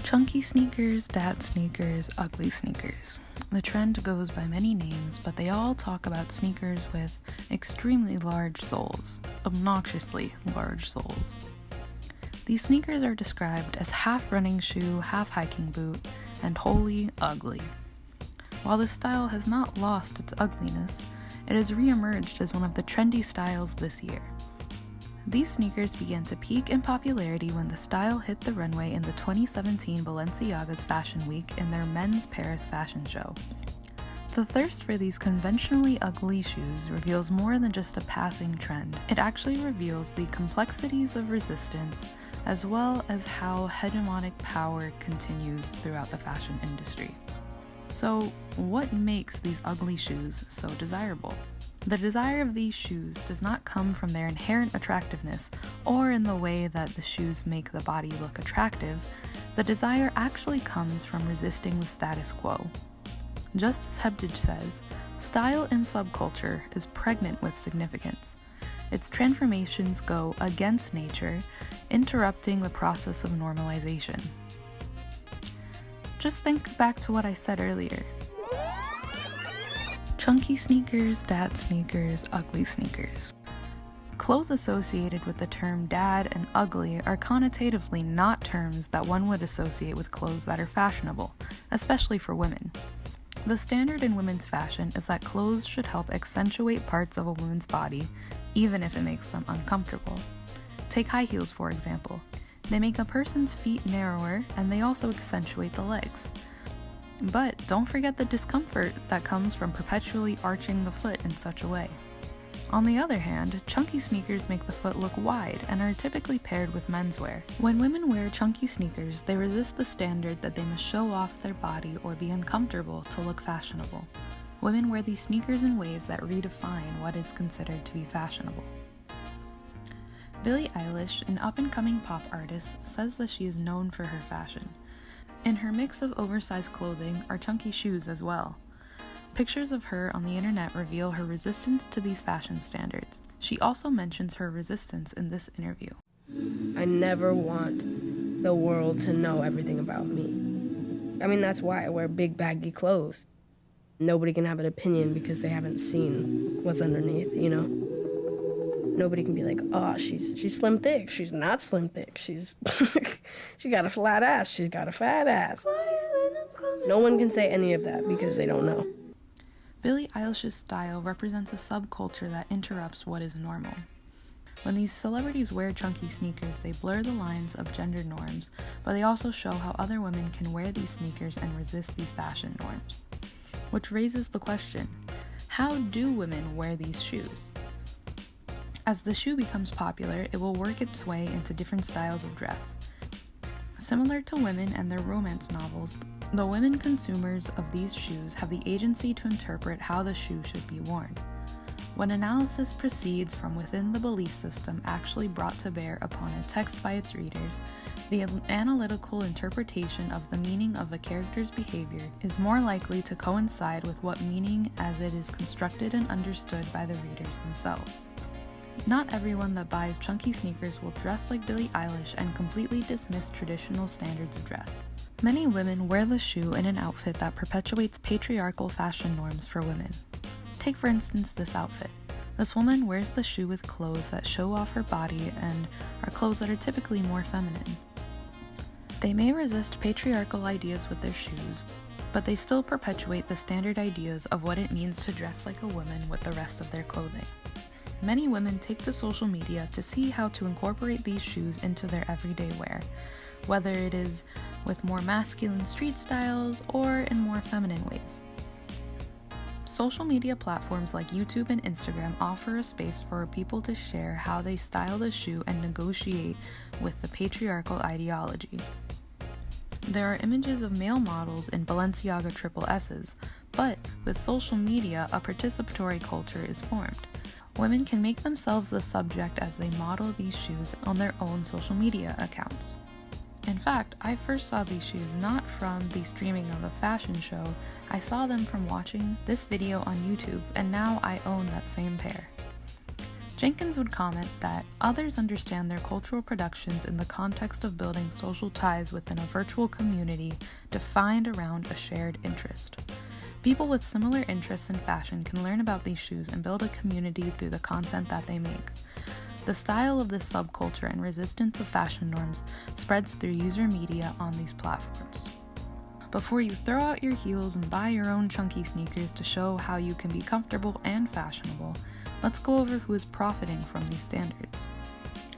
Chunky sneakers, dad sneakers, ugly sneakers. The trend goes by many names, but they all talk about sneakers with extremely large soles, obnoxiously large soles. These sneakers are described as half running shoe, half hiking boot, and wholly ugly. While this style has not lost its ugliness, it has re-emerged as one of the trendy styles this year. These sneakers began to peak in popularity when the style hit the runway in the 2017 Balenciaga's Fashion Week in their men's Paris fashion show. The thirst for these conventionally ugly shoes reveals more than just a passing trend. It actually reveals the complexities of resistance, as well as how hegemonic power continues throughout the fashion industry. So, what makes these ugly shoes so desirable? The desire of these shoes does not come from their inherent attractiveness or in the way that the shoes make the body look attractive. The desire actually comes from resisting the status quo. Just as Hebdige says, style in subculture is pregnant with significance. Its transformations go against nature, interrupting the process of normalization. Just think back to what I said earlier. Chunky sneakers, dad sneakers, ugly sneakers. Clothes associated with the term dad and ugly are connotatively not terms that one would associate with clothes that are fashionable, especially for women. The standard in women's fashion is that clothes should help accentuate parts of a woman's body, even if it makes them uncomfortable. Take high heels, for example. They make a person's feet narrower, and they also accentuate the legs. But don't forget the discomfort that comes from perpetually arching the foot in such a way. On the other hand, chunky sneakers make the foot look wide and are typically paired with menswear. When women wear chunky sneakers, they resist the standard that they must show off their body or be uncomfortable to look fashionable. Women wear these sneakers in ways that redefine what is considered to be fashionable. Billie Eilish, an up-and-coming pop artist, says that she is known for her fashion. In her mix of oversized clothing are chunky shoes as well. Pictures of her on the internet reveal her resistance to these fashion standards. She also mentions her resistance in this interview. I never want the world to know everything about me. I mean, that's why I wear big baggy clothes. Nobody can have an opinion because they haven't seen what's underneath, you know? Nobody can be like, oh, she's slim thick. She's not slim thick. She's she got a flat ass. She's got a fat ass. No one can say any of that because they don't know. Billie Eilish's style represents a subculture that interrupts what is normal. When these celebrities wear chunky sneakers, they blur the lines of gender norms, but they also show how other women can wear these sneakers and resist these fashion norms. Which raises the question, how do women wear these shoes? As the shoe becomes popular, it will work its way into different styles of dress. Similar to women and their romance novels, the women consumers of these shoes have the agency to interpret how the shoe should be worn. When analysis proceeds from within the belief system actually brought to bear upon a text by its readers, the analytical interpretation of the meaning of a character's behavior is more likely to coincide with what meaning as it is constructed and understood by the readers themselves. Not everyone that buys chunky sneakers will dress like Billie Eilish and completely dismiss traditional standards of dress. Many women wear the shoe in an outfit that perpetuates patriarchal fashion norms for women. Take for instance this outfit. This woman wears the shoe with clothes that show off her body and are clothes that are typically more feminine. They may resist patriarchal ideas with their shoes, but they still perpetuate the standard ideas of what it means to dress like a woman with the rest of their clothing. Many women take to social media to see how to incorporate these shoes into their everyday wear, whether it is with more masculine street styles or in more feminine ways. Social media platforms like YouTube and Instagram offer a space for people to share how they style the shoe and negotiate with the patriarchal ideology. There are images of male models in Balenciaga triple S's, but with social media, a participatory culture is formed. Women can make themselves the subject as they model these shoes on their own social media accounts. In fact, I first saw these shoes not from the streaming of a fashion show, I saw them from watching this video on YouTube, and now I own that same pair. Jenkins would comment that others understand their cultural productions in the context of building social ties within a virtual community defined around a shared interest. People with similar interests in fashion can learn about these shoes and build a community through the content that they make. The style of this subculture and resistance of fashion norms spreads through user media on these platforms. Before you throw out your heels and buy your own chunky sneakers to show how you can be comfortable and fashionable, let's go over who is profiting from these standards.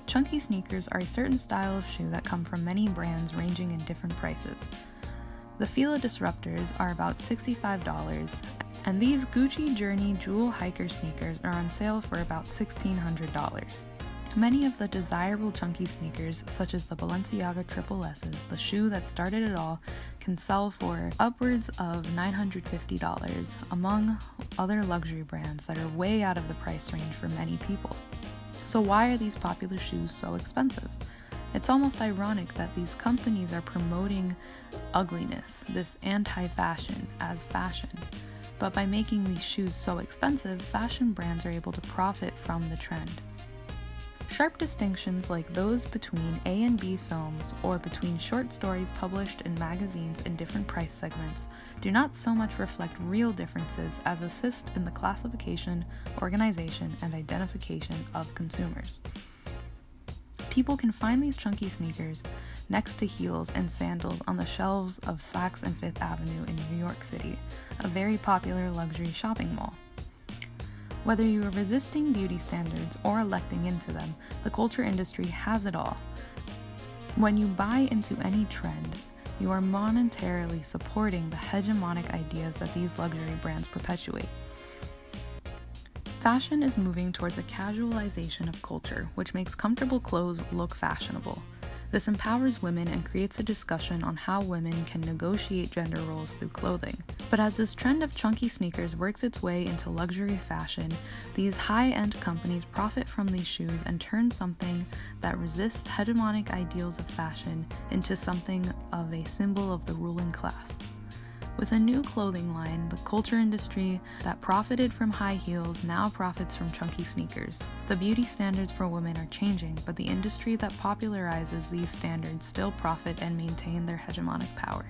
Chunky sneakers are a certain style of shoe that come from many brands ranging in different prices. The Fila Disruptors are about $65, and these Gucci Journey Jewel Hiker sneakers are on sale for about $1,600. Many of the desirable chunky sneakers, such as the Balenciaga Triple S's, the shoe that started it all, can sell for upwards of $950, among other luxury brands that are way out of the price range for many people. So why are these popular shoes so expensive? It's almost ironic that these companies are promoting ugliness, this anti-fashion, as fashion. But by making these shoes so expensive, fashion brands are able to profit from the trend. Sharp distinctions like those between A and B films or between short stories published in magazines in different price segments do not so much reflect real differences as assist in the classification, organization, and identification of consumers. People can find these chunky sneakers next to heels and sandals on the shelves of Saks and Fifth Avenue in New York City, a very popular luxury shopping mall. Whether you are resisting beauty standards or electing into them, the culture industry has it all. When you buy into any trend, you are monetarily supporting the hegemonic ideas that these luxury brands perpetuate. Fashion is moving towards a casualization of culture, which makes comfortable clothes look fashionable. This empowers women and creates a discussion on how women can negotiate gender roles through clothing. But as this trend of chunky sneakers works its way into luxury fashion, these high-end companies profit from these shoes and turn something that resists hegemonic ideals of fashion into something of a symbol of the ruling class. With a new clothing line, the culture industry that profited from high heels now profits from chunky sneakers. The beauty standards for women are changing, but the industry that popularizes these standards still profit and maintain their hegemonic power.